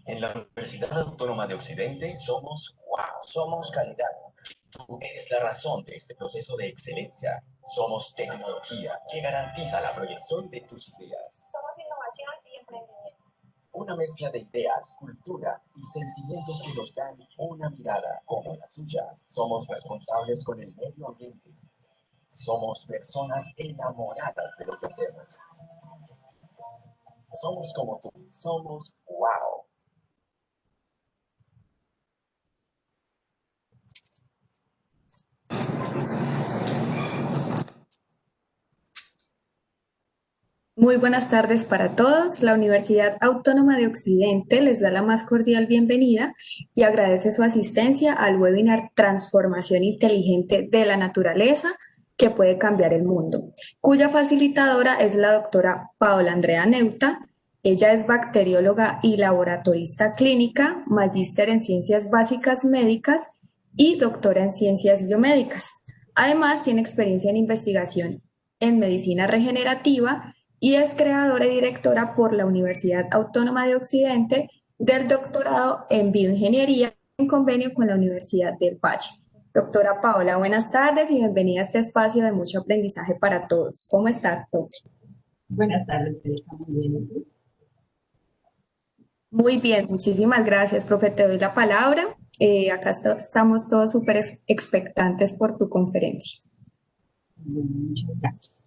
En la Universidad Autónoma de Occidente somos wow, somos calidad. Tú eres la razón de este proceso de excelencia. Somos tecnología que garantiza la proyección de tus ideas. Somos innovación y emprendimiento. Una mezcla de ideas, cultura y sentimientos que nos dan una mirada como la tuya. Somos responsables con el medio ambiente. Somos personas enamoradas de lo que hacemos. Somos como tú. Somos wow. Muy buenas tardes para todos. La Universidad Autónoma de Occidente les da la más cordial bienvenida y agradece su asistencia al webinar Transformación Inteligente de la Naturaleza que puede cambiar el mundo, cuya facilitadora es la doctora Paola Andrea Neuta. Ella es bacterióloga y laboratorista clínica, magíster en ciencias básicas médicas y doctora en ciencias biomédicas. Además, tiene experiencia en investigación en medicina regenerativa y es creadora y directora por la Universidad Autónoma de Occidente del doctorado en bioingeniería en convenio con la Universidad del Valle. Doctora Paola, buenas tardes y bienvenida a este espacio de mucho aprendizaje para todos. ¿Cómo estás, profe? Buenas tardes, Federica, muy bien, ¿y tú? Muy bien, muchísimas gracias, profe. Te doy la palabra. Acá estamos todos súper expectantes por tu conferencia. Bueno, muchas gracias.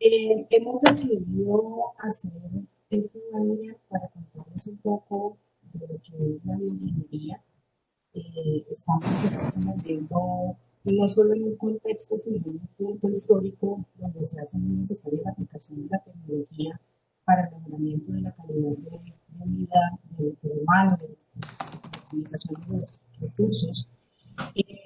Hemos decidido hacer este webinar para contarles un poco de lo que es la bioingeniería. Estamos en este momento no solo en un contexto, sino en un punto histórico donde se hace muy necesaria la aplicación de la tecnología para el mejoramiento de la calidad de vida del humano, de la utilización de los recursos.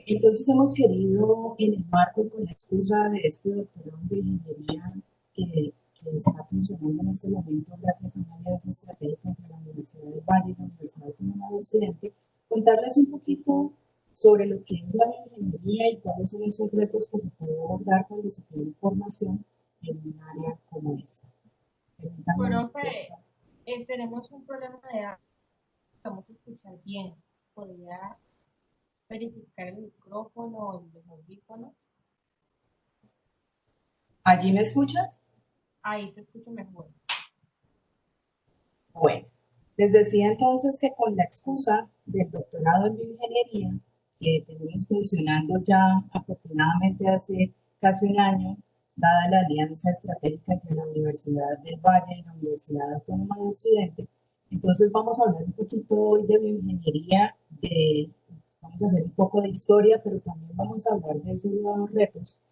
Entonces hemos querido, en el marco y con la excusa de este doctorado de ingeniería que está funcionando en este momento gracias a una alianza estratégica entre la Universidad del Valle y la Universidad Autónoma de Occidente, contarles un poquito sobre lo que es la bioingeniería y cuáles son esos retos que se pueden abordar cuando se tiene formación en un área como esta. Profe, tenemos un problema de audio. Vamos a escuchar bien. ¿Podría verificar el micrófono y los audífonos? ¿Allí me escuchas? Ahí te escucho mejor. Bueno, les decía entonces que con la excusa del doctorado en bioingeniería, que tenemos funcionando ya afortunadamente hace casi un año, dada la alianza estratégica entre la Universidad del Valle y la Universidad Autónoma de Occidente, entonces vamos a hablar un poquito hoy de bioingeniería, vamos a hacer un poco de historia, pero también vamos a hablar de esos nuevos retos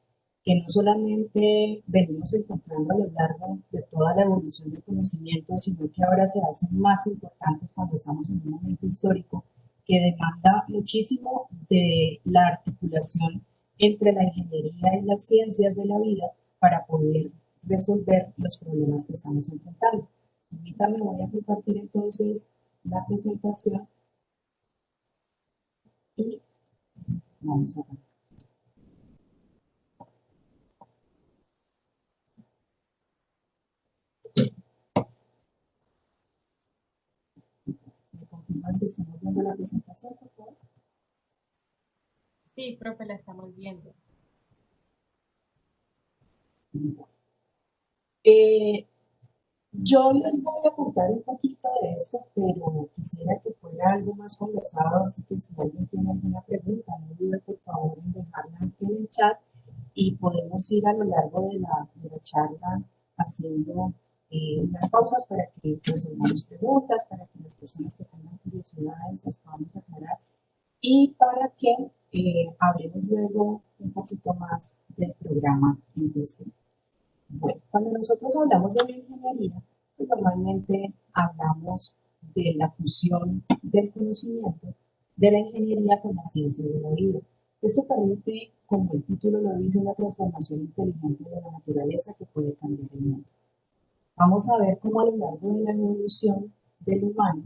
que no solamente venimos encontrando a lo largo de toda la evolución del conocimiento, sino que ahora se hacen más importantes cuando estamos en un momento histórico que demanda muchísimo de la articulación entre la ingeniería y las ciencias de la vida para poder resolver los problemas que estamos enfrentando. Ahorita me voy a compartir entonces la presentación y vamos a ver. ¿Me confirman si estamos viendo la presentación, por favor? Sí, profe, la estamos viendo. Yo les voy a contar un poquito de esto, pero quisiera que fuera algo más conversado, así que si alguien tiene alguna pregunta, no dude por favor en dejarla en el chat y podemos ir a lo largo de la charla haciendo unas pausas para que resolvamos preguntas, para que las personas que tengan curiosidades las podamos aclarar y para que hablemos luego un poquito más del programa en cuestión. Bueno, cuando nosotros hablamos de bioingeniería, pues normalmente hablamos de la fusión del conocimiento de la ingeniería con la ciencia de la vida. Esto permite, como el título lo dice, una transformación inteligente de la naturaleza que puede cambiar el mundo. Vamos a ver cómo a lo largo de la evolución del humano,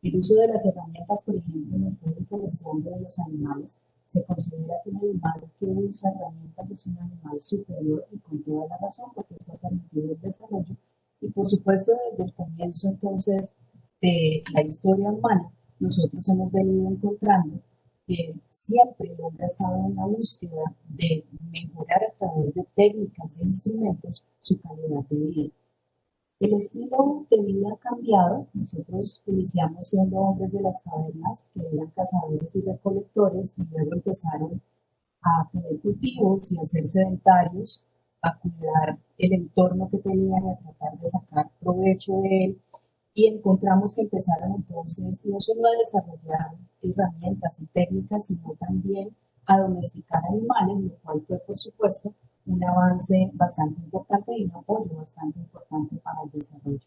el uso de las herramientas, por ejemplo, nos va diferenciando de los animales. Se considera que un animal que usa herramientas es un animal superior y con toda la razón, porque esto ha permitido el desarrollo. Y por supuesto, desde el comienzo, entonces, de la historia humana, nosotros hemos venido encontrando que siempre el hombre ha estado en la búsqueda de mejorar a través de técnicas e instrumentos su calidad de vida. El estilo de vida ha cambiado. Nosotros iniciamos siendo hombres de las cavernas, que eran cazadores y recolectores, y luego empezaron a tener cultivos y a ser sedentarios, a cuidar el entorno que tenían y a tratar de sacar provecho de él. Y encontramos que empezaron entonces no solo a desarrollar herramientas y técnicas, sino también a domesticar animales, lo cual fue, por supuesto, un avance bastante importante y un apoyo bastante importante para el desarrollo.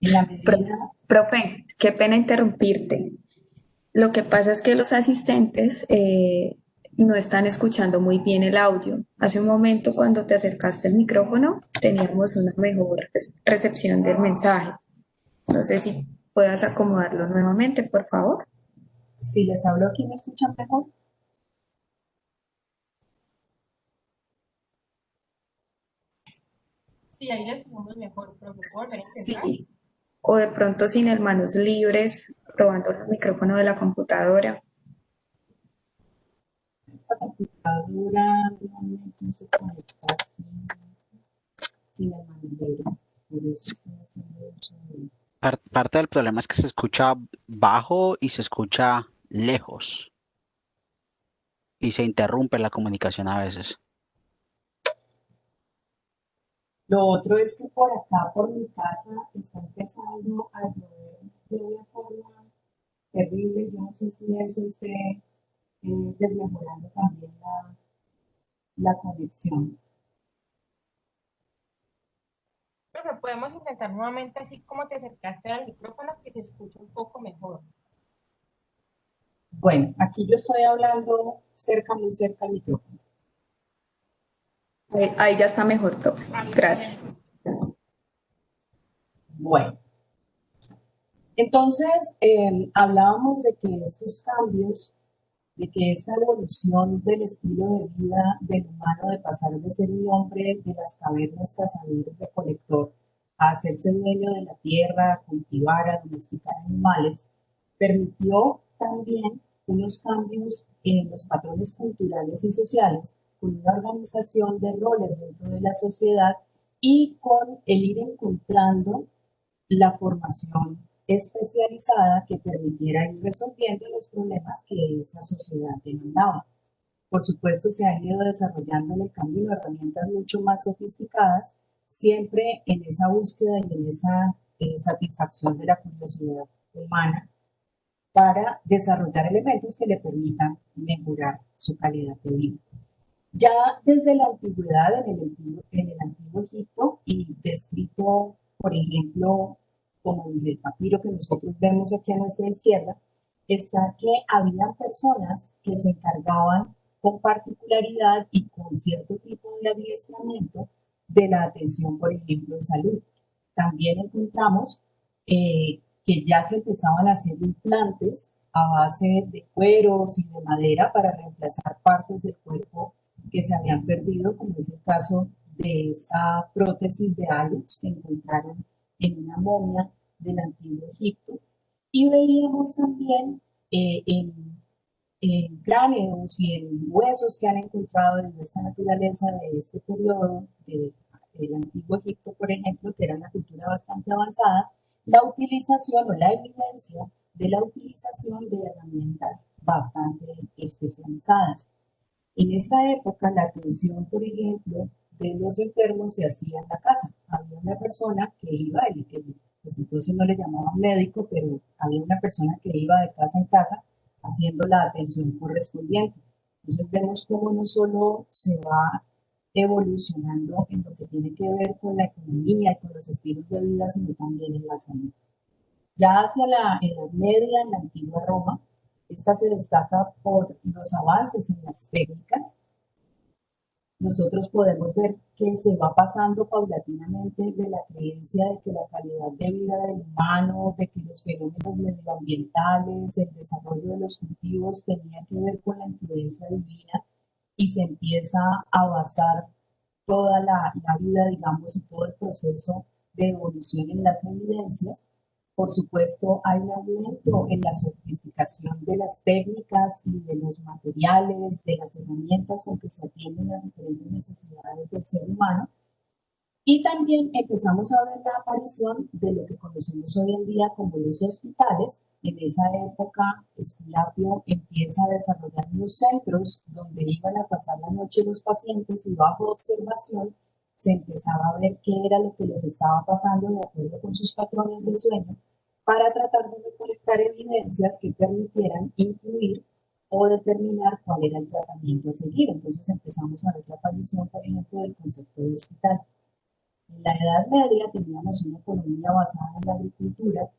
En la medida... Profe, qué pena interrumpirte. Lo que pasa es que los asistentes no están escuchando muy bien el audio. Hace un momento, cuando te acercaste al micrófono, teníamos una mejor recepción del mensaje. No sé si puedas acomodarlos nuevamente, por favor. Si les hablo aquí, ¿me escuchan mejor? Sí, ahí les ponemos mejor, pero ¿puedo volver a intentar? Sí. O de pronto sin manos libres, probando el micrófono de la computadora. Esta computadora no quiso conectarse sin herramientas, por eso estoy haciendo mucho de... Parte del problema es que se escucha bajo y se escucha lejos y se interrumpe la comunicación a veces. Lo otro es que por acá, por mi casa, está empezando a llover de una forma terrible. Yo no sé si eso esté desmejorando también la conexión. Pero podemos intentar nuevamente así como te acercaste al micrófono, que se escuche un poco mejor. Bueno, aquí yo estoy hablando cerca, muy cerca al micrófono. Ahí ya está mejor, profe. Gracias. Bueno, entonces hablábamos de que estos cambios, de que esta evolución del estilo de vida del humano, de pasar de ser un hombre de las cavernas cazador recolector a hacerse dueño de la tierra, a cultivar, a domesticar animales, permitió también unos cambios en los patrones culturales y sociales, con una organización de roles dentro de la sociedad y con el ir encontrando la formación especializada que permitiera ir resolviendo los problemas que esa sociedad demandaba. Por supuesto, se han ido desarrollando en el camino herramientas mucho más sofisticadas, siempre en esa búsqueda y en esa satisfacción de la curiosidad humana para desarrollar elementos que le permitan mejorar su calidad de vida. Ya desde la antigüedad, en el antiguo Egipto, y descrito, por ejemplo, como en el papiro que nosotros vemos aquí a nuestra izquierda, está que había personas que se encargaban con particularidad y con cierto tipo de adiestramiento de la atención, por ejemplo, en salud. También encontramos que ya se empezaban a hacer implantes a base de cueros y de madera para reemplazar partes del cuerpo que se habían perdido, como es el caso de esta prótesis de hallux que encontraron en una momia del antiguo Egipto. Y veíamos también en cráneos y en huesos que han encontrado de diversa naturaleza de este periodo del antiguo Egipto, por ejemplo, que era una cultura bastante avanzada, la utilización o la evidencia de la utilización de herramientas bastante especializadas. En esta época, la atención, por ejemplo, de los enfermos se hacía en la casa. Había una persona que iba, y que pues entonces no le llamaban médico, pero había una persona que iba de casa en casa haciendo la atención correspondiente. Entonces vemos cómo no solo se va evolucionando en lo que tiene que ver con la economía y con los estilos de vida, sino también en la salud. Ya hacia la Edad Media, en la antigua Roma, esta se destaca por los avances en las técnicas. Nosotros podemos ver que se va pasando paulatinamente de la creencia de que la calidad de vida del humano, de que los fenómenos medioambientales, el desarrollo de los cultivos tenía que ver con la influencia divina y se empieza a basar toda la vida, digamos, y todo el proceso de evolución en las evidencias, Por supuesto, hay un aumento en la sofisticación de las técnicas y de los materiales, de las herramientas con que se atienden las diferentes necesidades del ser humano. Y también empezamos a ver la aparición de lo que conocemos hoy en día como los hospitales. En esa época, Esculapio empieza a desarrollar unos centros donde iban a pasar la noche los pacientes y bajo observación se empezaba a ver qué era lo que les estaba pasando de acuerdo con sus patrones de sueño para tratar de recolectar evidencias que permitieran influir o determinar cuál era el tratamiento a seguir. Entonces empezamos a ver la aparición, por ejemplo, del concepto de hospital. En la Edad Media teníamos una economía basada en la agricultura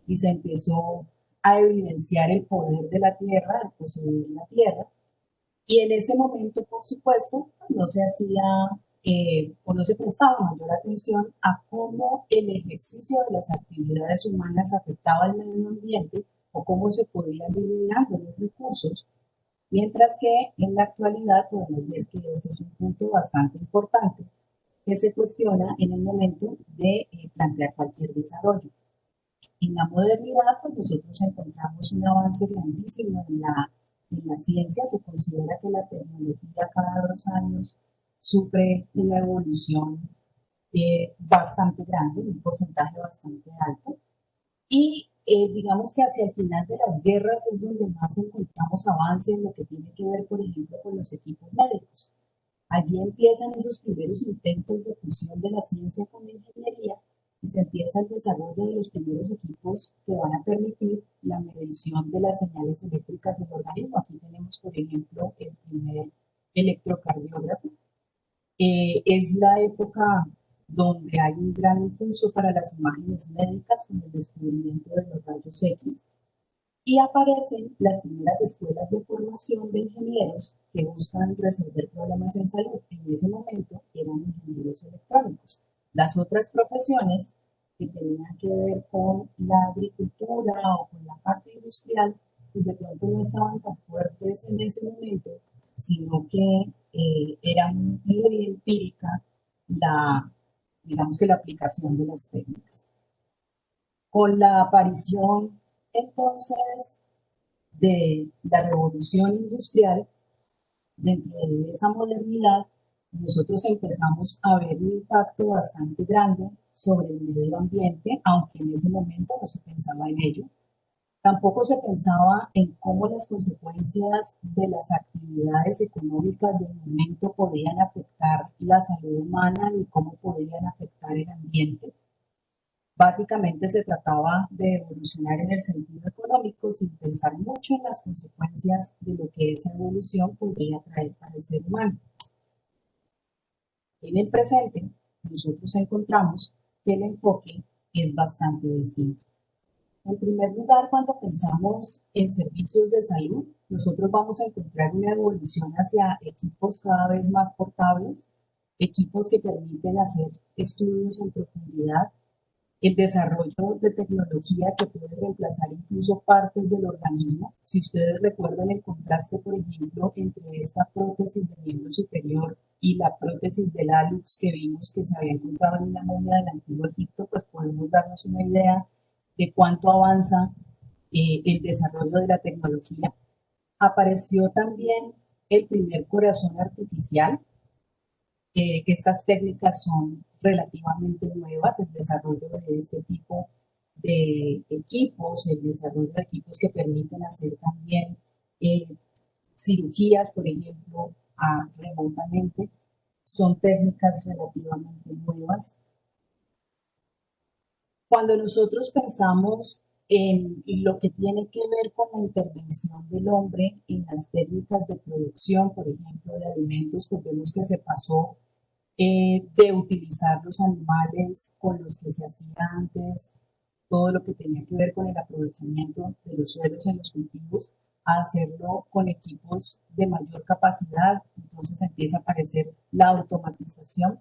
y se empezó a evidenciar el poder de la tierra, el poseer la tierra, y en ese momento, por supuesto, no se hacía o no se prestaba mayor atención a cómo el ejercicio de las actividades humanas afectaba al medio ambiente o cómo se podían ir eliminando los recursos, mientras que en la actualidad podemos ver que este es un punto bastante importante que se cuestiona en el momento de plantear cualquier desarrollo. En la modernidad, pues nosotros encontramos un avance grandísimo en la ciencia. Se considera que la tecnología cada 2 años sufre una evolución bastante grande, un porcentaje bastante alto. Y digamos que hacia el final de las guerras es donde más encontramos avance en lo que tiene que ver, por ejemplo, con los equipos médicos. Allí empiezan esos primeros intentos de fusión de la ciencia con la ingeniería y se empieza el desarrollo de los primeros equipos que van a permitir la medición de las señales eléctricas del organismo. Aquí tenemos, por ejemplo, el primer electrocardiógrafo. Es la época donde hay un gran impulso para las imágenes médicas con el descubrimiento de los rayos X. Y aparecen las primeras escuelas de formación de ingenieros que buscan resolver problemas en salud. En ese momento eran ingenieros electrónicos. Las otras profesiones que tenían que ver con la agricultura o con la parte industrial, pues de pronto no estaban tan fuertes en ese momento, sino que era muy empírica digamos que la aplicación de las técnicas. Con la aparición entonces de la revolución industrial, dentro de esa modernidad, nosotros empezamos a ver un impacto bastante grande sobre el medio ambiente, aunque en ese momento no se pensaba en ello. Tampoco se pensaba en cómo las consecuencias de las actividades económicas del momento podían afectar la salud humana y cómo podían afectar el ambiente. Básicamente se trataba de evolucionar en el sentido económico sin pensar mucho en las consecuencias de lo que esa evolución podría traer para el ser humano. En el presente, nosotros encontramos que el enfoque es bastante distinto. En primer lugar, cuando pensamos en servicios de salud, nosotros vamos a encontrar una evolución hacia equipos cada vez más portables, equipos que permiten hacer estudios en profundidad, el desarrollo de tecnología que puede reemplazar incluso partes del organismo. Si ustedes recuerdan el contraste, por ejemplo, entre esta prótesis de miembro superior y la prótesis del hallux que vimos que se había encontrado en una momia del Antiguo Egipto, pues podemos darnos una idea de cuánto avanza el desarrollo de la tecnología. Apareció también el primer corazón artificial. Estas técnicas son relativamente nuevas, el desarrollo de este tipo de equipos, el desarrollo de equipos que permiten hacer también cirugías, por ejemplo, remotamente, son técnicas relativamente nuevas. Cuando nosotros pensamos en lo que tiene que ver con la intervención del hombre en las técnicas de producción, por ejemplo, de alimentos, pues vemos que se pasó de utilizar los animales con los que se hacía antes, todo lo que tenía que ver con el aprovechamiento de los suelos en los cultivos, a hacerlo con equipos de mayor capacidad. Entonces empieza a aparecer la automatización.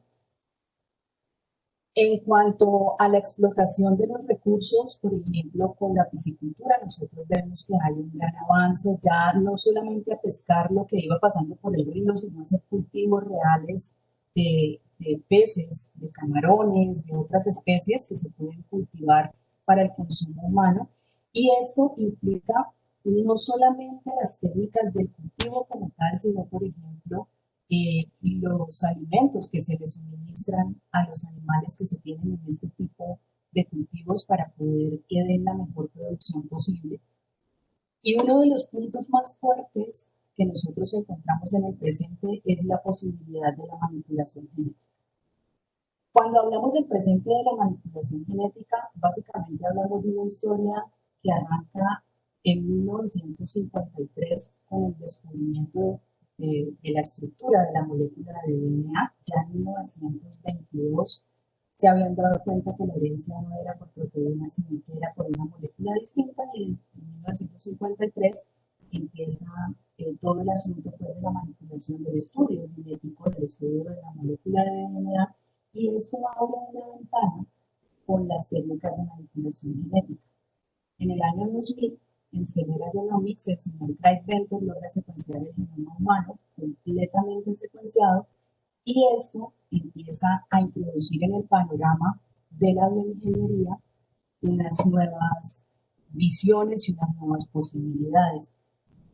En cuanto a la explotación de los recursos, por ejemplo, con la piscicultura, nosotros vemos que hay un gran avance, ya no solamente a pescar lo que iba pasando por el río, sino a hacer cultivos reales de peces, de camarones, de otras especies que se pueden cultivar para el consumo humano, y esto implica no solamente las técnicas del cultivo como tal, sino, por ejemplo, los alimentos que se les suministran a los animales que se tienen en este tipo de cultivos para poder que den la mejor producción posible. Y uno de los puntos más fuertes que nosotros encontramos en el presente es la posibilidad de la manipulación genética. Cuando hablamos del presente de la manipulación genética, básicamente hablamos de una historia que arranca en 1953 con el descubrimiento de la estructura de la molécula de DNA. Ya en 1922 se habían dado cuenta que la herencia no era por proteínas, sino que era por una molécula distinta, y en 1953 empieza todo el asunto de la manipulación del estudio genético, del estudio de la molécula de DNA, y esto abre una ventana con las técnicas de manipulación genética. En el año 2000, en Celera Genomics, el señor Craig Venter logra secuenciar el genoma humano completamente secuenciado, y esto empieza a introducir en el panorama de la bioingeniería unas nuevas visiones y unas nuevas posibilidades.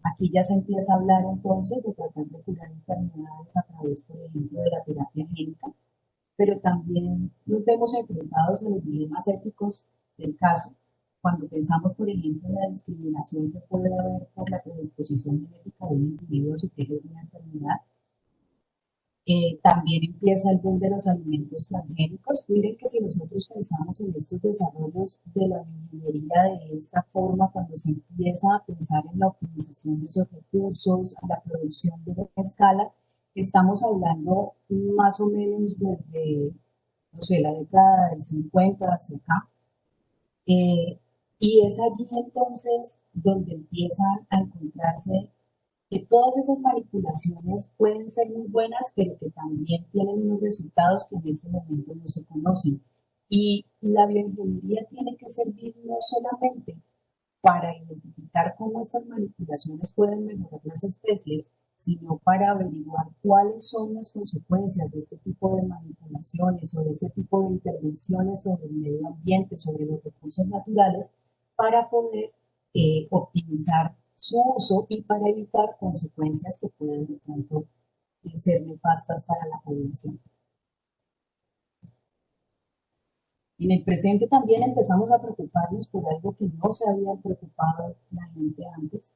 Aquí ya se empieza a hablar entonces de tratar de curar enfermedades a través, por ejemplo, de la terapia génica, pero también nos vemos enfrentados a los dilemas éticos del caso, cuando pensamos, por ejemplo, en la discriminación que puede haber por la predisposición genética de un individuo a sufrir una enfermedad. También empieza el boom de los alimentos transgénicos. Miren que si nosotros pensamos en estos desarrollos de la bioingeniería de esta forma, cuando se empieza a pensar en la optimización de esos recursos, a la producción de gran escala, estamos hablando más o menos desde, no sé, la década del 50 hacia acá. Y es allí entonces donde empiezan a encontrarse que todas esas manipulaciones pueden ser muy buenas, pero que también tienen unos resultados que en este momento no se conocen. Y la bioingeniería tiene que servir no solamente para identificar cómo estas manipulaciones pueden mejorar las especies, sino para averiguar cuáles son las consecuencias de este tipo de manipulaciones o de este tipo de intervenciones sobre el medio ambiente, sobre los recursos naturales, para poder optimizar su uso y para evitar consecuencias que pueden de pronto ser nefastas para la población. En el presente también empezamos a preocuparnos por algo que no se había preocupado la gente antes,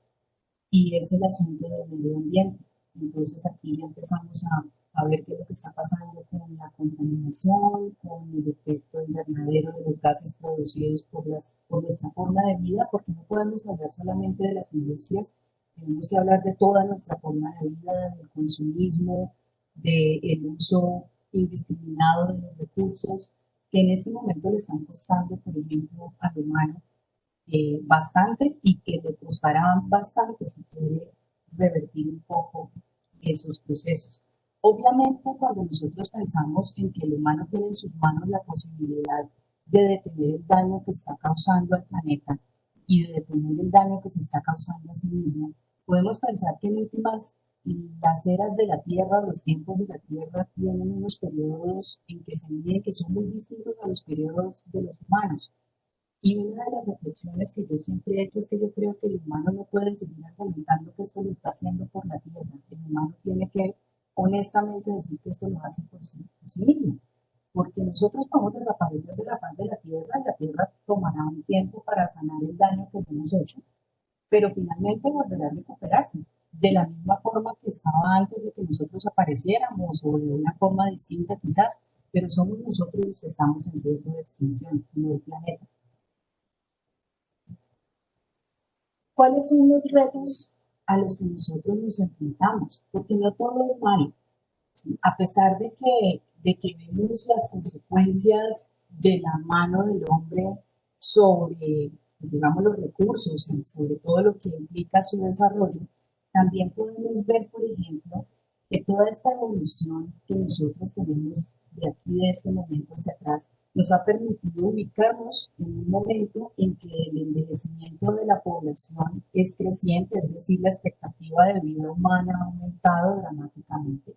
y es el asunto del medio ambiente. Entonces aquí ya empezamos a ver qué es lo que está pasando con la contaminación, con el efecto invernadero de los gases producidos por nuestra forma de vida, porque no podemos hablar solamente de las industrias, tenemos que hablar de toda nuestra forma de vida, del consumismo, del uso indiscriminado de los recursos, que en este momento le están costando, por ejemplo, al humano bastante, y que le costará bastante si quiere revertir un poco esos procesos. Obviamente, cuando nosotros pensamos en que el humano tiene en sus manos la posibilidad de detener el daño que está causando al planeta y de detener el daño que se está causando a sí mismo, podemos pensar que en últimas las eras de la Tierra, los tiempos de la Tierra tienen unos periodos en que se miden que son muy distintos a los periodos de los humanos. Y una de las reflexiones que yo siempre he hecho es que yo creo que el humano no puede seguir argumentando que esto lo está haciendo por la Tierra. El humano tiene que honestamente decir que esto lo hace por sí mismo. Porque nosotros podemos desaparecer de la faz de la Tierra tomará un tiempo para sanar el daño que hemos hecho, pero finalmente volverá a recuperarse de la misma forma que estaba antes de que nosotros apareciéramos, o de una forma distinta quizás, pero somos nosotros los que estamos en riesgo de extinción, no el planeta. ¿Cuáles son los retos a los que nosotros nos enfrentamos? Porque no todo es malo, ¿sí? A pesar de que vemos las consecuencias de la mano del hombre sobre, pues, digamos, los recursos y sobre todo lo que implica su desarrollo, también podemos ver, por ejemplo, que toda esta evolución que nosotros tenemos de aquí, de este momento hacia atrás, nos ha permitido ubicarnos en un momento en que el envejecimiento de la población es creciente, es decir, la expectativa de vida humana ha aumentado dramáticamente.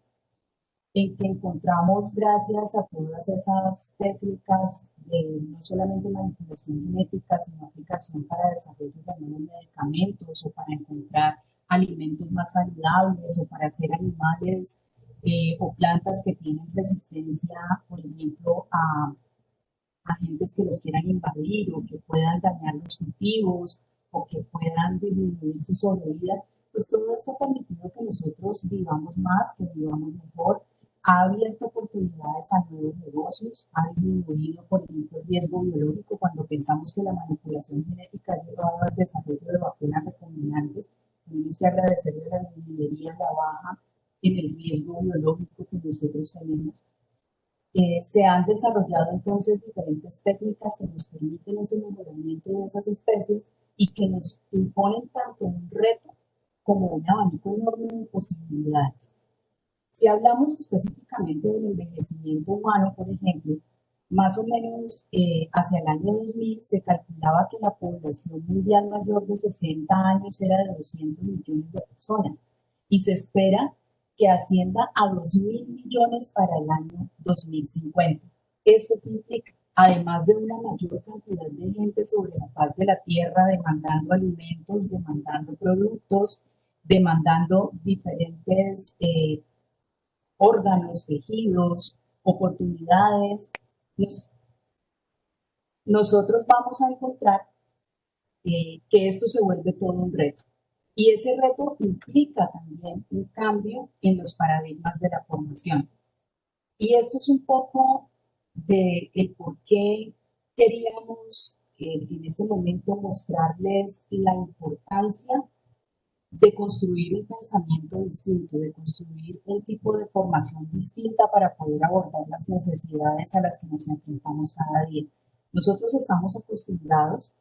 en que encontramos, gracias a todas esas técnicas de no solamente manipulación genética, sino aplicación para desarrollo de nuevos medicamentos o para encontrar alimentos más saludables o para hacer animales o plantas que tienen resistencia, por ejemplo, a agentes que los quieran invadir o que puedan dañar los cultivos o que puedan disminuir su sobrevida, pues todo esto ha permitido que nosotros vivamos más, que vivamos mejor, ha abierto oportunidades a nuevos negocios, ha disminuido, por ejemplo, el riesgo biológico cuando pensamos que la manipulación genética ha llevado al desarrollo de vacunas recombinantes. Tenemos que agradecerle a la ingeniería la baja en el riesgo biológico que nosotros tenemos. Se han desarrollado entonces diferentes técnicas que nos permiten ese mejoramiento de esas especies y que nos imponen tanto un reto como un abanico enorme de posibilidades. Si hablamos específicamente del envejecimiento humano, por ejemplo, más o menos hacia el año 2000 se calculaba que la población mundial mayor de 60 años era de 200 millones de personas y se espera que ascienda a 2.000 millones para el año 2050. ¿Esto qué implica? Además de una mayor cantidad de gente sobre la faz de la Tierra demandando alimentos, demandando productos, demandando diferentes órganos, tejidos, oportunidades, nosotros vamos a encontrar que esto se vuelve todo un reto. Y ese reto implica también un cambio en los paradigmas de la formación. Y esto es un poco de el por qué queríamos en este momento mostrarles la importancia de construir un pensamiento distinto, de construir un tipo de formación distinta para poder abordar las necesidades a las que nos enfrentamos cada día. Nosotros estamos acostumbrados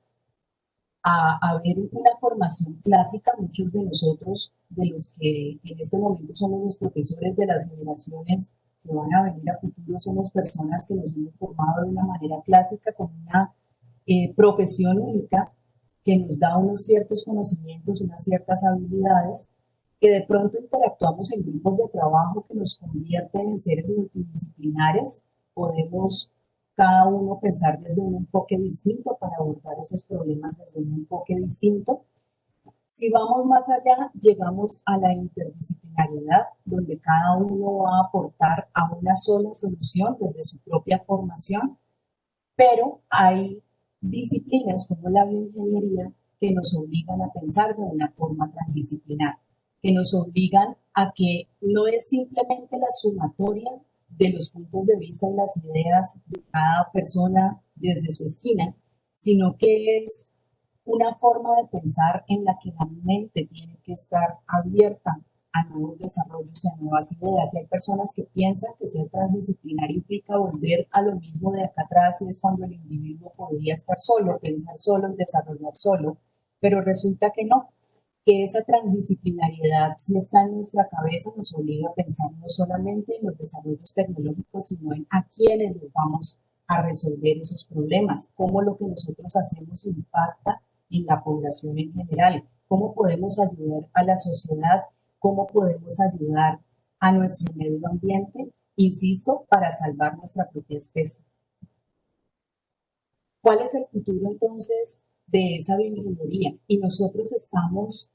a ver una formación clásica, muchos de nosotros, de los que en este momento somos los profesores de las generaciones que van a venir a futuro, somos personas que nos hemos formado de una manera clásica, con una profesión única que nos da unos ciertos conocimientos, unas ciertas habilidades, que de pronto interactuamos en grupos de trabajo que nos convierten en seres multidisciplinares, podemos cada uno pensar desde un enfoque distinto para abordar esos problemas desde un enfoque distinto. Si vamos más allá, llegamos a la interdisciplinariedad, donde cada uno va a aportar a una sola solución desde su propia formación, pero hay disciplinas como la bioingeniería que nos obligan a pensar de una forma transdisciplinar, que nos obligan a que no es simplemente la sumatoria de los puntos de vista y las ideas de cada persona desde su esquina, sino que es una forma de pensar en la que la mente tiene que estar abierta a nuevos desarrollos y a nuevas ideas. Y hay personas que piensan que ser transdisciplinario implica volver a lo mismo de acá atrás, y es cuando el individuo podría estar solo, pensar solo y desarrollar solo, pero resulta que no, que esa transdisciplinariedad, si está en nuestra cabeza, nos obliga a pensar no solamente en los desarrollos tecnológicos, sino en a quiénes les vamos a resolver esos problemas, cómo lo que nosotros hacemos impacta en la población en general, cómo podemos ayudar a la sociedad, cómo podemos ayudar a nuestro medio ambiente, insisto, para salvar nuestra propia especie. ¿Cuál es el futuro entonces de esa bioingeniería? Y nosotros estamos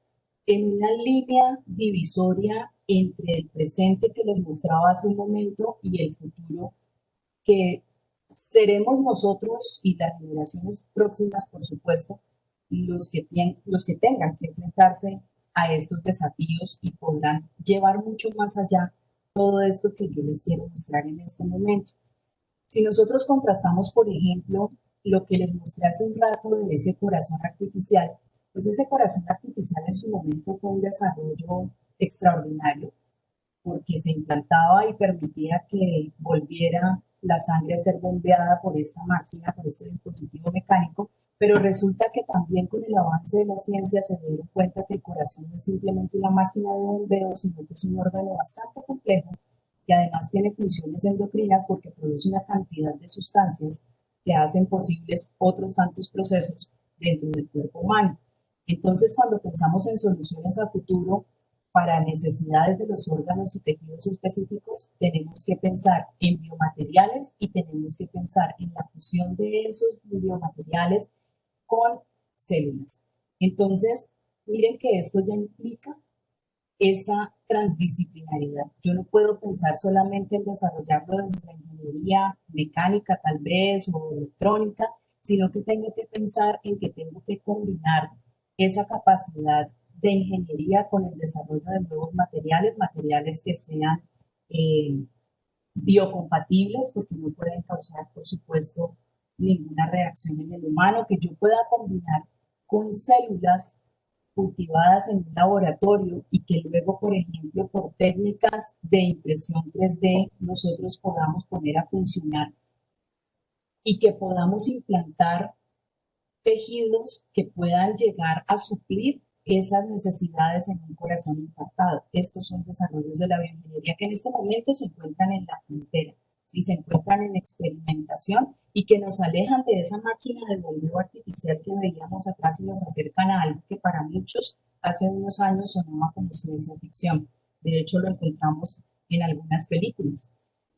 en una línea divisoria entre el presente que les mostraba hace un momento y el futuro, que seremos nosotros y las generaciones próximas, por supuesto, los que tengan que enfrentarse a estos desafíos y podrán llevar mucho más allá todo esto que yo les quiero mostrar en este momento. Si nosotros contrastamos, por ejemplo, lo que les mostré hace un rato de ese corazón artificial, pues ese corazón artificial en su momento fue un desarrollo extraordinario, porque se implantaba y permitía que volviera la sangre a ser bombeada por esta máquina, por este dispositivo mecánico, pero resulta que también con el avance de la ciencia se dieron cuenta que el corazón no es simplemente una máquina de bombeo, sino que es un órgano bastante complejo que además tiene funciones endocrinas porque produce una cantidad de sustancias que hacen posibles otros tantos procesos dentro del cuerpo humano. Entonces, cuando pensamos en soluciones a futuro para necesidades de los órganos y tejidos específicos, tenemos que pensar en biomateriales y tenemos que pensar en la fusión de esos biomateriales con células. Entonces, miren que esto ya implica esa transdisciplinaridad. Yo no puedo pensar solamente en desarrollarlo desde la ingeniería mecánica tal vez o electrónica, sino que tengo que pensar en que tengo que combinar esa capacidad de ingeniería con el desarrollo de nuevos materiales, materiales que sean biocompatibles, porque no pueden causar, por supuesto, ninguna reacción en el humano, que yo pueda combinar con células cultivadas en un laboratorio y que luego, por ejemplo, por técnicas de impresión 3D, nosotros podamos poner a funcionar y que podamos implantar tejidos que puedan llegar a suplir esas necesidades en un corazón infartado. Estos son desarrollos de la bioingeniería que en este momento se encuentran en la frontera, ¿sí? Se encuentran en experimentación y que nos alejan de esa máquina de bombeo artificial que veíamos atrás y nos acercan a algo que para muchos hace unos años sonaba como ciencia ficción. De hecho, lo encontramos en algunas películas.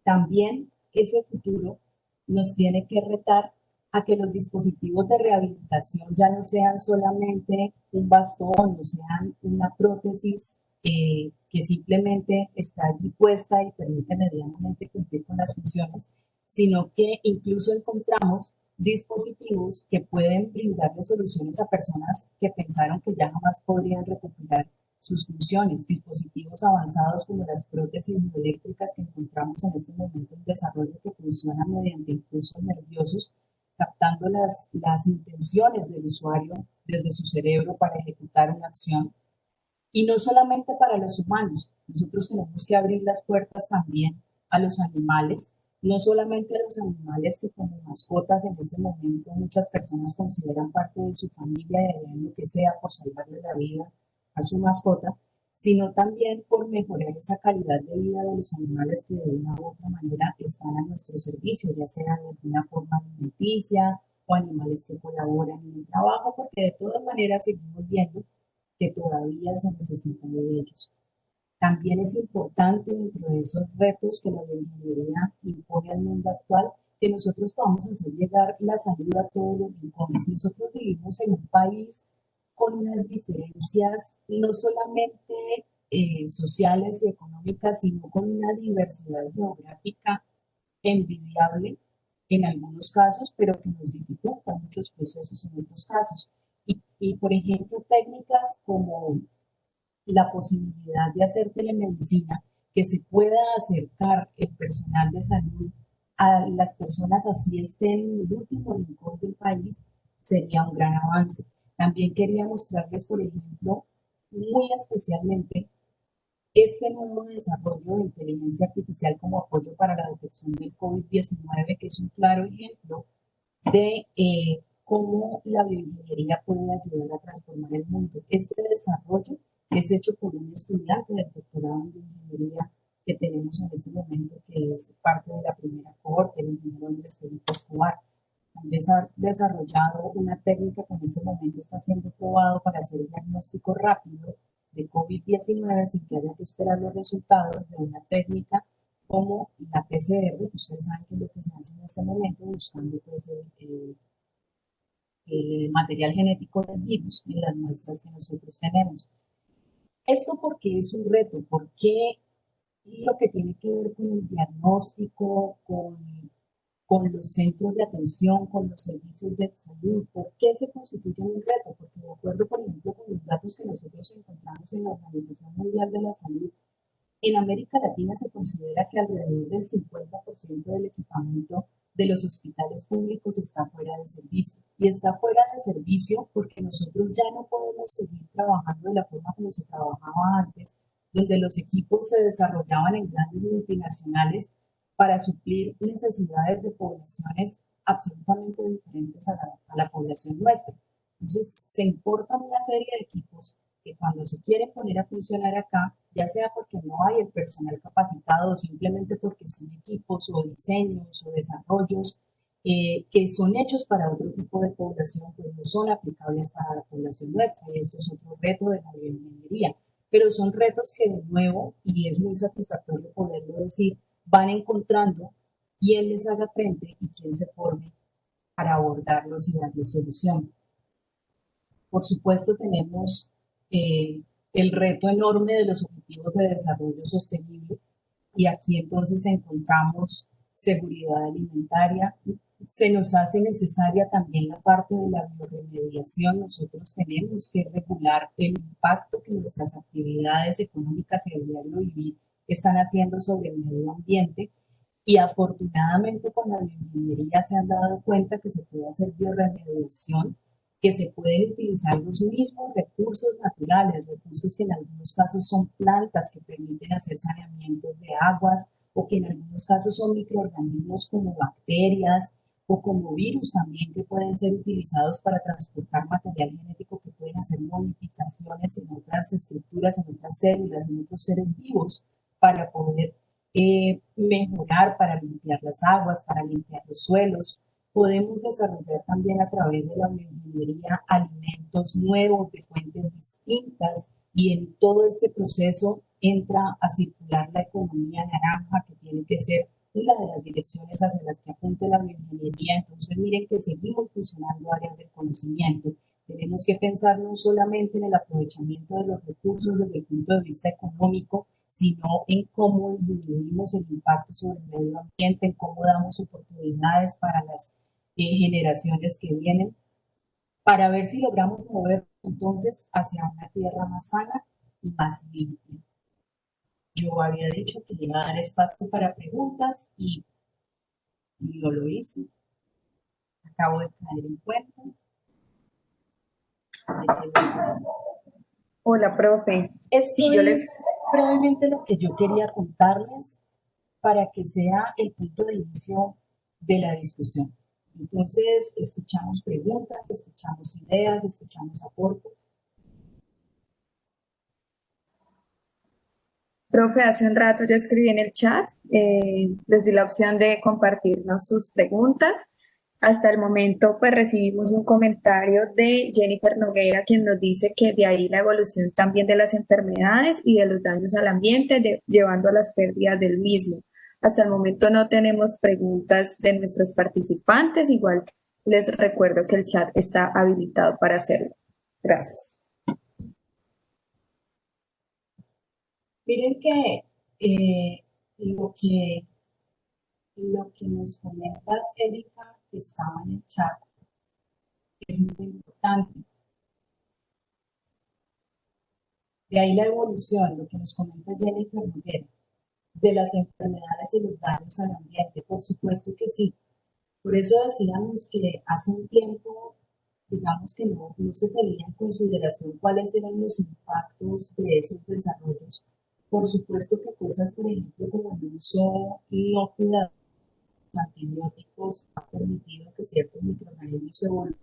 También ese futuro nos tiene que retar a que los dispositivos de rehabilitación ya no sean solamente un bastón, no sean una prótesis que simplemente está allí puesta y permite medianamente cumplir con las funciones, sino que incluso encontramos dispositivos que pueden brindarle soluciones a personas que pensaron que ya jamás podrían recuperar sus funciones, dispositivos avanzados como las prótesis eléctricas que encontramos en este momento en desarrollo que funcionan mediante impulsos nerviosos captando las intenciones del usuario desde su cerebro para ejecutar una acción. Y no solamente para los humanos, nosotros tenemos que abrir las puertas también a los animales, no solamente a los animales que como mascotas en este momento muchas personas consideran parte de su familia y harían lo que sea por salvarle la vida a su mascota, sino también por mejorar esa calidad de vida de los animales que de una u otra manera están a nuestro servicio, ya sea de alguna forma alimenticia o animales que colaboran en el trabajo, porque de todas maneras seguimos viendo que todavía se necesitan de ellos. También es importante dentro de esos retos que la bioingeniería impone al mundo actual, que nosotros podamos hacer llegar la salud a todos los rincones. Nosotros vivimos en un país con unas diferencias no solamente sociales y económicas, sino con una diversidad geográfica envidiable en algunos casos, pero que nos dificulta muchos procesos en otros casos. Por ejemplo, técnicas como la posibilidad de hacer telemedicina, que se pueda acercar el personal de salud a las personas así estén en el último rincón del país, sería un gran avance. También quería mostrarles, por ejemplo, muy especialmente este nuevo desarrollo de inteligencia artificial como apoyo para la detección del COVID-19, que es un claro ejemplo de cómo la bioingeniería puede ayudar a transformar el mundo. Este desarrollo es hecho por un estudiante del doctorado en bioingeniería que tenemos en este momento, que es parte de la primera cohorte, el ingeniero Andrés Felipe Escobar. Han desarrollado una técnica que en este momento está siendo probado para hacer diagnóstico rápido de COVID-19 sin que haya que esperar los resultados de una técnica como la PCR, que ustedes saben que es lo que se hace en este momento buscando pues, el material genético del virus en las muestras que nosotros tenemos. Esto porque es un reto, porque lo que tiene que ver con el diagnóstico, con los centros de atención, con los servicios de salud, ¿por qué se constituye un reto? Porque de acuerdo, por ejemplo, con los datos que nosotros encontramos en la Organización Mundial de la Salud, en América Latina se considera que alrededor del 50% del equipamiento de los hospitales públicos está fuera de servicio. Y está fuera de servicio porque nosotros ya no podemos seguir trabajando de la forma como se trabajaba antes, donde los equipos se desarrollaban en grandes multinacionales para suplir necesidades de poblaciones absolutamente diferentes a la población nuestra. Entonces, se importan una serie de equipos que cuando se quieren poner a funcionar acá, ya sea porque no hay el personal capacitado o simplemente porque son equipos o diseños o desarrollos que son hechos para otro tipo de población, pues no son aplicables para la población nuestra. Y esto es otro reto de la bioingeniería, pero son retos que de nuevo, y es muy satisfactorio poderlo decir, van encontrando quién les haga frente y quién se forme para abordarlos y darles solución. Por supuesto, tenemos el reto enorme de los objetivos de desarrollo sostenible y aquí entonces encontramos seguridad alimentaria. Se nos hace necesaria también la parte de la bioremediación. Nosotros tenemos que regular el impacto que nuestras actividades económicas y el diario vivir están haciendo sobre el medio ambiente. Y afortunadamente con la bioingeniería se han dado cuenta que se puede hacer bioremediación, que se pueden utilizar los mismos recursos naturales, recursos que en algunos casos son plantas que permiten hacer saneamiento de aguas o que en algunos casos son microorganismos como bacterias o como virus también que pueden ser utilizados para transportar material genético que pueden hacer modificaciones en otras estructuras, en otras células, en otros seres vivos para poder mejorar, para limpiar las aguas, para limpiar los suelos. Podemos desarrollar también a través de la bioingeniería alimentos nuevos de fuentes distintas y en todo este proceso entra a circular la economía naranja que tiene que ser una de las direcciones hacia las que apunta la bioingeniería. Entonces miren que seguimos fusionando áreas del conocimiento. Tenemos que pensar no solamente en el aprovechamiento de los recursos desde el punto de vista económico, sino en cómo disminuimos el impacto sobre el medio ambiente, en cómo damos oportunidades para las generaciones que vienen, para ver si logramos mover entonces hacia una tierra más sana y más limpia. Yo había dicho que iba a dar espacio para preguntas y no lo hice. Acabo de caer en cuenta. Hola, profe. Esto es brevemente lo que yo quería contarles para que sea el punto de inicio de la discusión. Entonces, escuchamos preguntas, escuchamos ideas, escuchamos aportes. Profe, hace un rato yo escribí en el chat, les di la opción de compartirnos sus preguntas. Hasta el momento, pues recibimos un comentario de Jennifer Noguera, quien nos dice que de ahí la evolución también de las enfermedades y de los daños al ambiente, llevando a las pérdidas del mismo. Hasta el momento no tenemos preguntas de nuestros participantes, igual les recuerdo que el chat está habilitado para hacerlo. Gracias. Miren que lo que nos comentas, Erika, que estaba en el chat, es muy importante. De ahí la evolución, lo que nos comenta Jennifer Noguera, de las enfermedades y los daños al ambiente. Por supuesto que sí. Por eso decíamos que hace un tiempo, digamos que no se tenía en consideración cuáles eran los impactos de esos desarrollos. Por supuesto que cosas, por ejemplo, como el uso no cuidado de los antibióticos ha permitido que ciertos microorganismos se vuelvan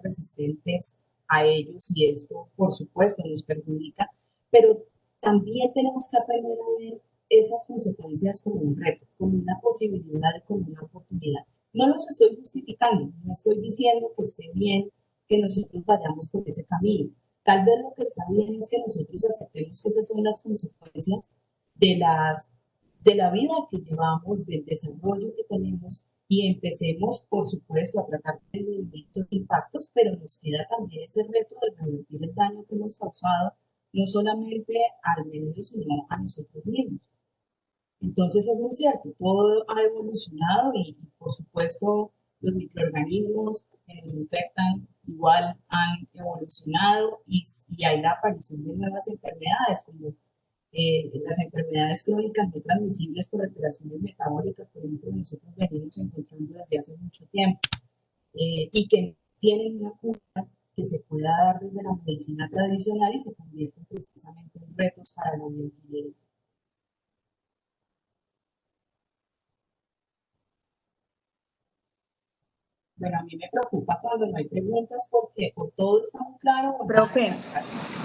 resistentes a ellos y esto, por supuesto, nos perjudica, pero también tenemos que aprender a ver esas consecuencias como un reto, como una posibilidad, como una oportunidad. No los estoy justificando, no estoy diciendo que esté bien que nosotros vayamos por ese camino. Tal vez lo que está bien es que nosotros aceptemos que esas son las consecuencias de la vida que llevamos, del desarrollo que tenemos y empecemos, por supuesto, a tratar de disminuir esos impactos, pero nos queda también ese reto de revertir el daño que hemos causado, no solamente al medio, sino a nosotros mismos. Entonces es muy cierto, todo ha evolucionado y por supuesto los microorganismos que nos infectan igual han evolucionado y hay la aparición de nuevas enfermedades como las enfermedades crónicas no transmisibles por alteraciones metabólicas, por ejemplo, nosotros venimos encontrando desde hace mucho tiempo y que tienen una cura que se pueda dar desde la medicina tradicional y se convierten precisamente en retos para la bioingeniería. Bueno, a mí me preocupa cuando no hay preguntas porque o todo está muy claro o Profe,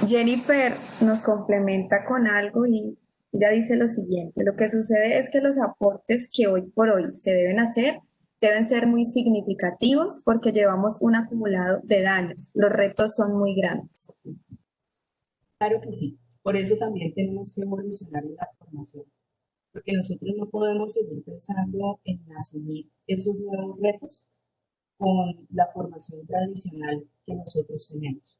Jennifer nos complementa con algo y ya dice lo siguiente, lo que sucede es que los aportes que hoy por hoy se deben hacer deben ser muy significativos porque llevamos un acumulado de daños, los retos son muy grandes. Claro que sí. Por eso también tenemos que evolucionar en la formación, porque nosotros no podemos seguir pensando en asumir esos nuevos retos con la formación tradicional que nosotros tenemos.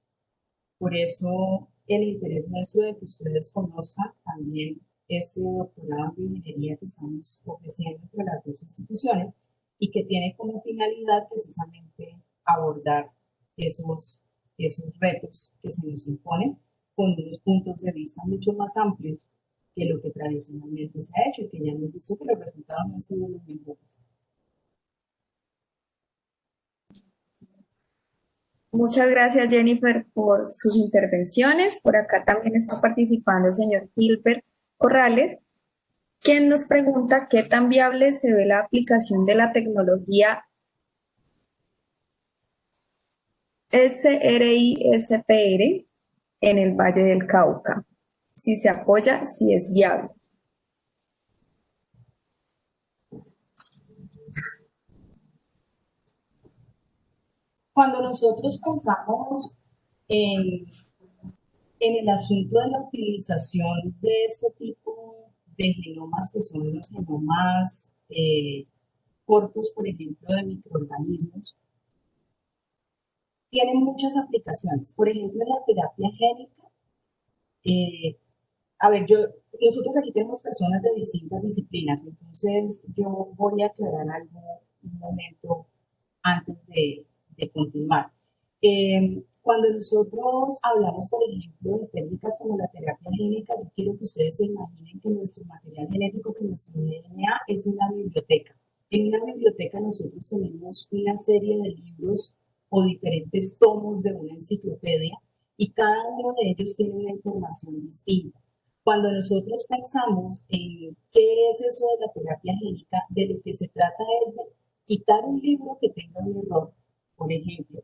Por eso el interés nuestro de que ustedes conozcan también este doctorado en ingeniería que estamos ofreciendo entre las dos instituciones y que tiene como finalidad precisamente abordar esos retos que se nos imponen con unos puntos de vista mucho más amplios que lo que tradicionalmente se ha hecho y que ya hemos visto que los resultados no han sido los mejores. Muchas gracias, Jennifer, por sus intervenciones. Por acá también está participando el señor Gilbert Corrales, quien nos pregunta qué tan viable se ve la aplicación de la tecnología SRI-SPR en el Valle del Cauca. Si se apoya, si es viable. Cuando nosotros pensamos en, en el asunto de la utilización de este tipo de genomas, que son los genomas cortos, por ejemplo, de microorganismos, tienen muchas aplicaciones. Por ejemplo, en la terapia génica, eh, a ver, nosotros aquí tenemos personas de distintas disciplinas, entonces yo voy a aclarar algo un momento antes de continuar. Cuando nosotros hablamos, por ejemplo, de técnicas como la terapia génica, yo quiero que ustedes se imaginen que nuestro material genético, que nuestro DNA es una biblioteca. En una biblioteca nosotros tenemos una serie de libros o diferentes tomos de una enciclopedia y cada uno de ellos tiene una información distinta. Cuando nosotros pensamos en qué es eso de la terapia génica, de lo que se trata es de quitar un libro que tenga un error, por ejemplo,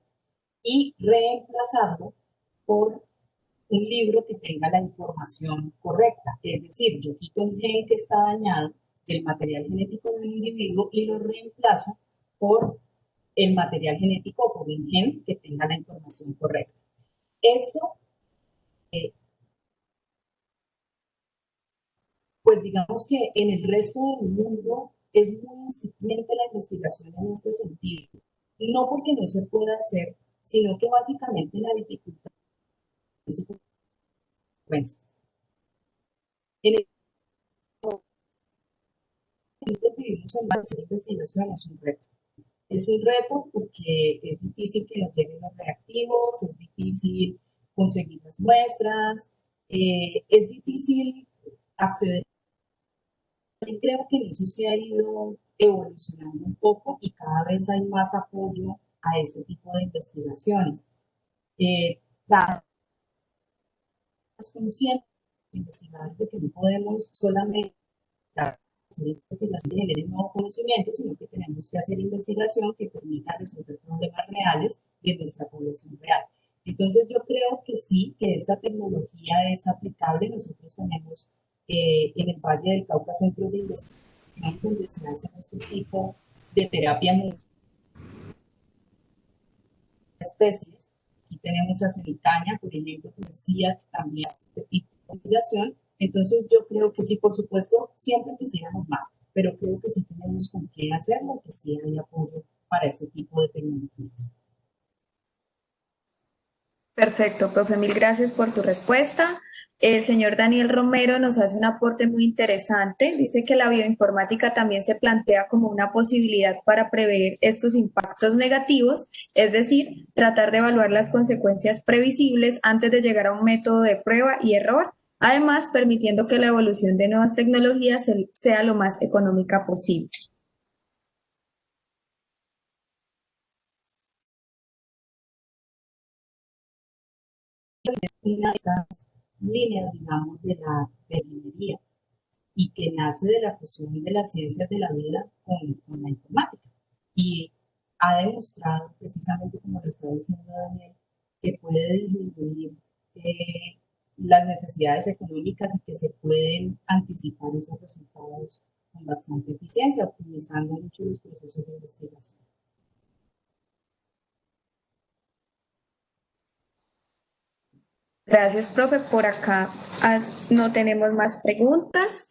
y reemplazarlo por un libro que tenga la información correcta. Es decir, yo quito un gen que está dañado del material genético de un individuo y lo reemplazo por el material genético, por un gen que tenga la información correcta. Esto, pues digamos que en el resto del mundo es muy incipiente la investigación en este sentido. No porque no se pueda hacer, sino que básicamente la dificultad es consecuencias. En el momento que vivimos en base a investigación es un reto. Es un reto porque es difícil que nos lleguen los reactivos, es difícil conseguir las muestras, es difícil acceder. Yo creo que eso se ha ido evolucionando un poco y cada vez hay más apoyo a ese tipo de investigaciones. Cada vez más conscientes de investigadores de que no podemos solamente hacer investigación que genere nuevo conocimiento, sino que tenemos que hacer investigación que permita resolver problemas reales de nuestra población real. Entonces yo creo que sí, que esta tecnología es aplicable. Nosotros tenemos en el Valle del Cauca centros de investigación donde se hacen este tipo de terapia de especies. Aquí tenemos a Cenicaña, por ejemplo, que decía también este tipo de investigación. Entonces yo creo que sí, por supuesto, siempre quisiéramos más, pero creo que sí tenemos con qué hacerlo, que sí hay apoyo para este tipo de tecnologías. Perfecto, profe, mil gracias por tu respuesta. El señor Daniel Romero nos hace un aporte muy interesante. Dice que la bioinformática también se plantea como una posibilidad para prever estos impactos negativos, es decir, tratar de evaluar las consecuencias previsibles antes de llegar a un método de prueba y error, además permitiendo que la evolución de nuevas tecnologías sea lo más económica posible. Es una de estas líneas, digamos, de la ingeniería y que nace de la fusión de las ciencias de la vida con la informática. Y ha demostrado, precisamente como lo está diciendo Daniel, que puede disminuir las necesidades económicas y que se pueden anticipar esos resultados con bastante eficiencia, optimizando mucho los procesos de investigación. Gracias, profe. Por acá no tenemos más preguntas.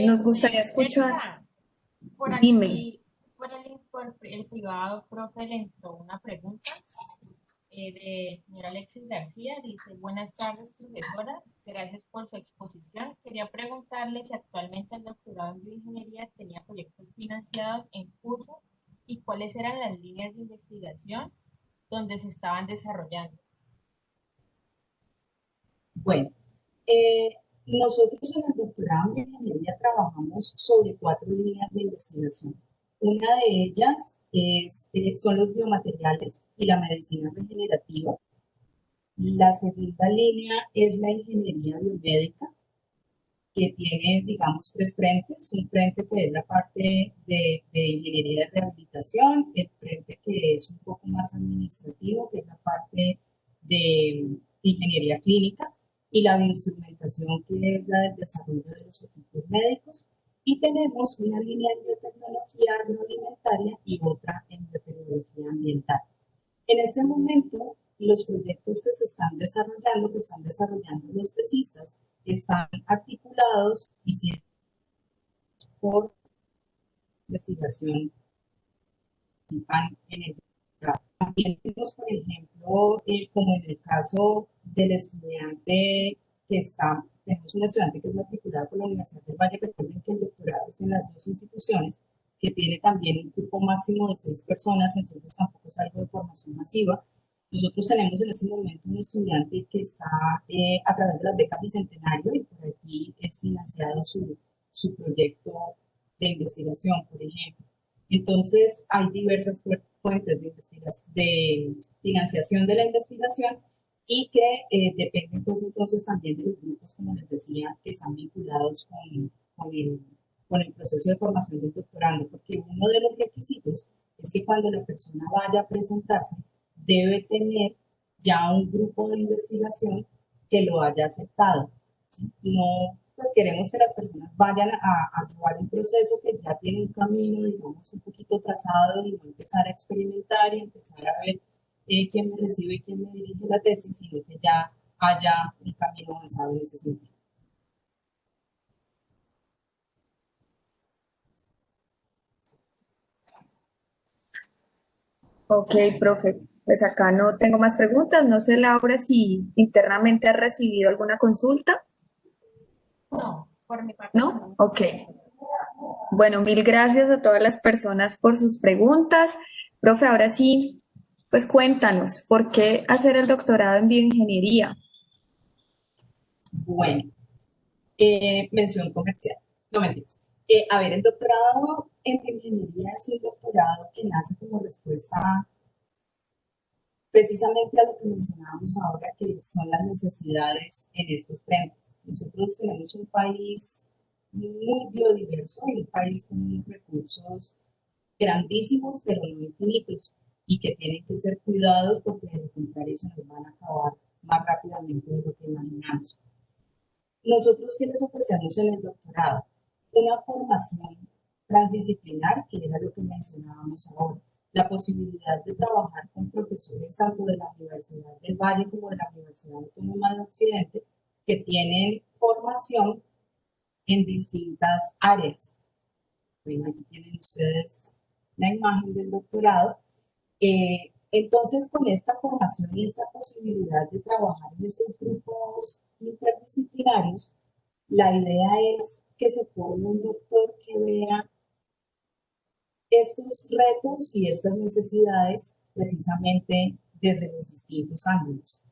Nos gustaría escuchar. Erika, por Dime. aquí, por el privado, profe, le entró una pregunta de señora Alexis García. Dice, buenas tardes, profesora. Gracias por su exposición. Quería preguntarle si actualmente el doctorado en bioingeniería tenía proyectos financiados en curso y cuáles eran las líneas de investigación donde se estaban desarrollando. Bueno, nosotros en el doctorado en ingeniería trabajamos sobre 4 líneas de investigación. Una de ellas son los biomateriales y la medicina regenerativa. La segunda línea es la ingeniería biomédica, que tiene, digamos, 3 frentes. Un frente que es la parte de ingeniería de rehabilitación, el frente que es un poco más administrativo, que es la parte de ingeniería clínica, y la bioinstrumentación, que es la del desarrollo de los equipos médicos. Y tenemos una línea en biotecnología agroalimentaria y otra en biotecnología ambiental. En este momento, los proyectos que están desarrollando los tesistas, están articulados y siendo por investigación participan en el programa. También tenemos, por ejemplo, como en el caso del estudiante tenemos un estudiante que es matriculado por la Universidad del Valle. Recuerden que el doctorado es en las 2 instituciones, que tiene también un cupo máximo de 6 personas, entonces tampoco es algo de formación masiva. Nosotros tenemos en este momento un estudiante que está a través de las becas Bicentenario, y por aquí es financiado su proyecto de investigación, por ejemplo. Entonces, hay diversas fuentes de financiación de la investigación, y que dependen, pues, entonces también de los grupos, como les decía, que están vinculados con el proceso de formación del doctorando, porque uno de los requisitos es que cuando la persona vaya a presentarse, debe tener ya un grupo de investigación que lo haya aceptado, ¿sí? No, pues queremos que las personas vayan a llevar un proceso que ya tiene un camino, digamos, un poquito trazado, y no empezar a experimentar y empezar a ver quién me recibe y quién me dirige la tesis, sino que ya haya un camino avanzado en ese sentido. Ok, profe. Pues acá no tengo más preguntas. No sé, Laura, si internamente has recibido alguna consulta. No, por mi parte ¿No? no. Ok. Bueno, mil gracias a todas las personas por sus preguntas. Profe, ahora sí, pues cuéntanos, ¿por qué hacer el doctorado en bioingeniería? Bueno, mención comercial, no mentiras. A ver, el doctorado en ingeniería es un doctorado que nace como respuesta precisamente a lo que mencionábamos ahora, que son las necesidades en estos frentes. Nosotros tenemos un país muy biodiverso, y un país con unos recursos grandísimos, pero no infinitos, y que tienen que ser cuidados, porque de lo contrario se nos van a acabar más rápidamente de lo que imaginamos. Nosotros, ¿qué les ofrecemos en el doctorado? Una formación transdisciplinar, que era lo que mencionábamos ahora, la posibilidad de trabajar con profesores tanto de la Universidad del Valle como de la Universidad Autónoma de Occidente, que tienen formación en distintas áreas. Bueno, aquí tienen ustedes la imagen del doctorado. Entonces, con esta formación y esta posibilidad de trabajar en estos grupos interdisciplinarios, la idea es que se forme un doctor que vea estos retos y estas necesidades precisamente desde los distintos ángulos.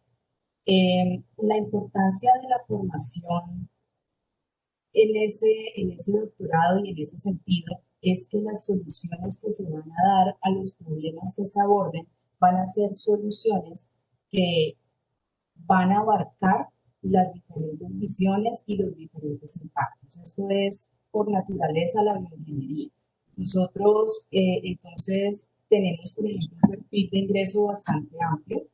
La importancia de la formación en ese doctorado y en ese sentido es que las soluciones que se van a dar a los problemas que se aborden van a ser soluciones que van a abarcar las diferentes visiones y los diferentes impactos. Esto es por naturaleza la bioingeniería. Nosotros entonces tenemos, por ejemplo, un perfil de ingreso bastante amplio.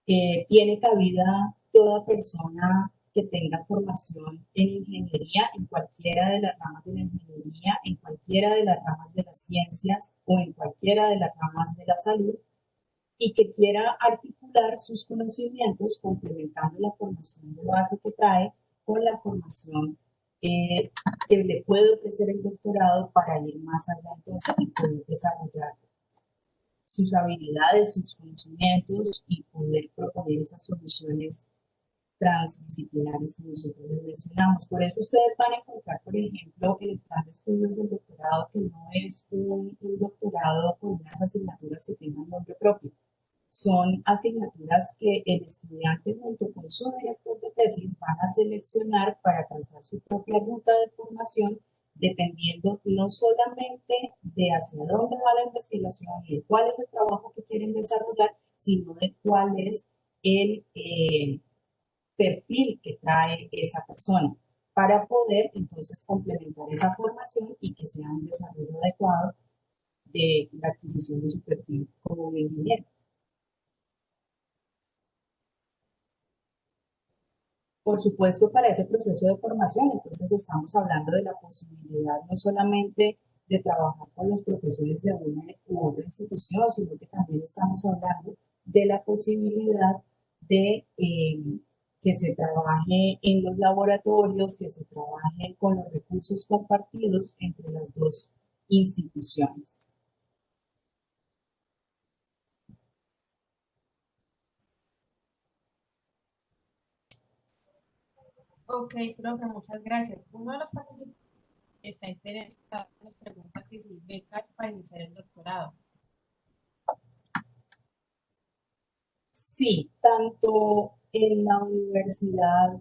Tiene cabida toda persona que tenga formación en ingeniería, en cualquiera de las ramas de la ingeniería, en cualquiera de las ramas de las ciencias o en cualquiera de las ramas de la salud, y que quiera articular vincular sus conocimientos complementando la formación de base que trae con la formación que le puede ofrecer el doctorado para ir más allá entonces y poder desarrollar sus habilidades, sus conocimientos y poder proponer esas soluciones transdisciplinares que nosotros les mencionamos. Por eso ustedes van a encontrar, por ejemplo, en el plan de estudios del doctorado que no es un doctorado con unas asignaturas que tengan nombre propio. Son asignaturas que el estudiante junto con su director de tesis van a seleccionar para trazar su propia ruta de formación dependiendo no solamente de hacia dónde va la investigación y de cuál es el trabajo que quieren desarrollar, sino de cuál es el perfil que trae esa persona para poder entonces complementar esa formación y que sea un desarrollo adecuado de la adquisición de su perfil como ingeniero. Por supuesto, para ese proceso de formación, entonces estamos hablando de la posibilidad no solamente de trabajar con los profesores de una u otra institución, sino que también estamos hablando de la posibilidad de que se trabaje en los laboratorios, que se trabaje con los recursos compartidos entre las dos instituciones. Ok, profe, muchas gracias. Uno de los participantes está interesado nos pregunta que si becas para iniciar el doctorado. Sí, tanto en la Universidad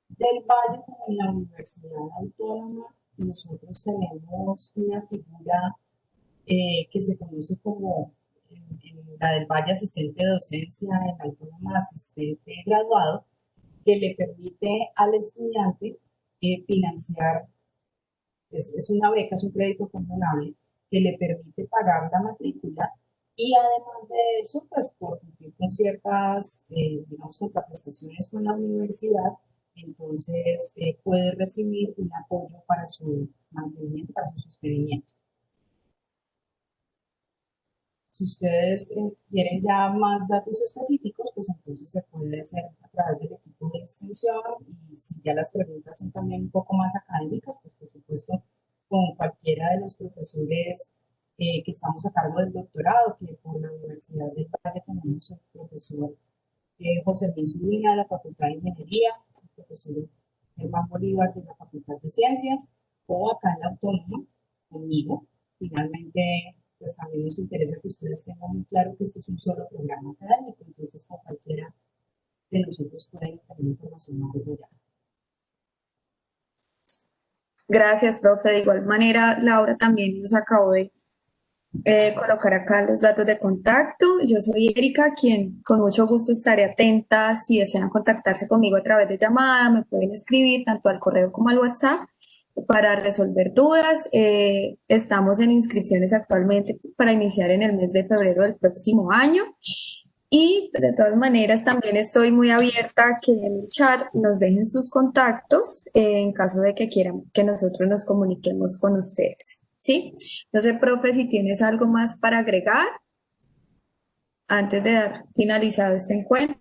del Valle como en la Universidad Autónoma, nosotros tenemos una figura que se conoce como en la del Valle asistente de docencia, en la Autónoma asistente graduado, que le permite al estudiante financiar, es una beca, es un crédito condonable, que le permite pagar la matrícula y además de eso, pues por cumplir con ciertas, digamos, contraprestaciones con la universidad, entonces puede recibir un apoyo para su mantenimiento, para su sostenimiento. Si ustedes quieren ya más datos específicos, pues entonces se puede hacer a través del equipo de extensión y si ya las preguntas son también un poco más académicas, pues por supuesto con cualquiera de los profesores que estamos a cargo del doctorado, que por la Universidad del Valle tenemos el profesor José Luis Urbina de la Facultad de Ingeniería, el profesor Germán Bolívar de la Facultad de Ciencias, o acá en la Autónoma, conmigo. Finalmente, pues también nos interesa que ustedes tengan muy claro que esto es un solo programa académico, entonces con cualquiera de nosotros pueden tener información más detallada. Gracias, profe. De igual manera, Laura también nos acabó de colocar acá los datos de contacto. Yo soy Erika, quien con mucho gusto estaré atenta. Si desean contactarse conmigo a través de llamada, me pueden escribir tanto al correo como al WhatsApp para resolver dudas. Estamos en inscripciones actualmente para iniciar en el mes de febrero del próximo año. Y de todas maneras también estoy muy abierta a que en el chat nos dejen sus contactos en caso de que quieran que nosotros nos comuniquemos con ustedes. ¿Sí? No sé, profe, si tienes algo más para agregar antes de dar finalizado este encuentro.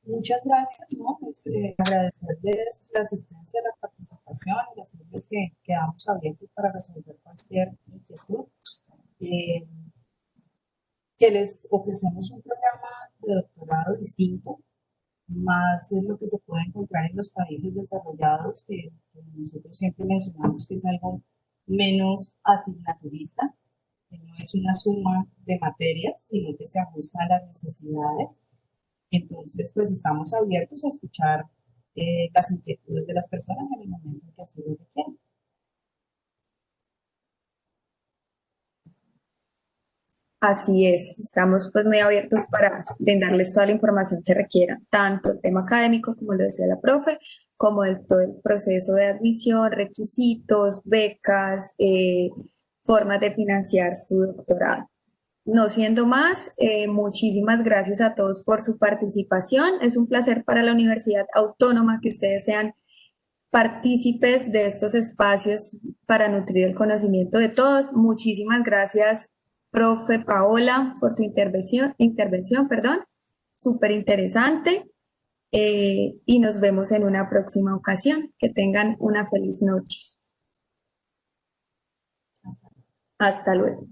Muchas gracias, ¿no? Pues, agradecerles la asistencia, la participación y decirles que quedamos abiertos para resolver cualquier inquietud. Que les ofrecemos un programa de doctorado distinto, más es lo que se puede encontrar en los países desarrollados, que nosotros siempre mencionamos que es algo menos asignaturista, que no es una suma de materias, sino que se ajusta a las necesidades. Entonces, pues estamos abiertos a escuchar las inquietudes de las personas en el momento en que así lo requieren. Así es, estamos pues muy abiertos para brindarles toda la información que requieran, tanto el tema académico, como lo decía la profe, como todo el proceso de admisión, requisitos, becas, formas de financiar su doctorado. No siendo más, muchísimas gracias a todos por su participación. Es un placer para la Universidad Autónoma que ustedes sean partícipes de estos espacios para nutrir el conocimiento de todos. Muchísimas gracias, profe Paola, por tu intervención, perdón, súper interesante. Y nos vemos en una próxima ocasión. Que tengan una feliz noche. Hasta luego.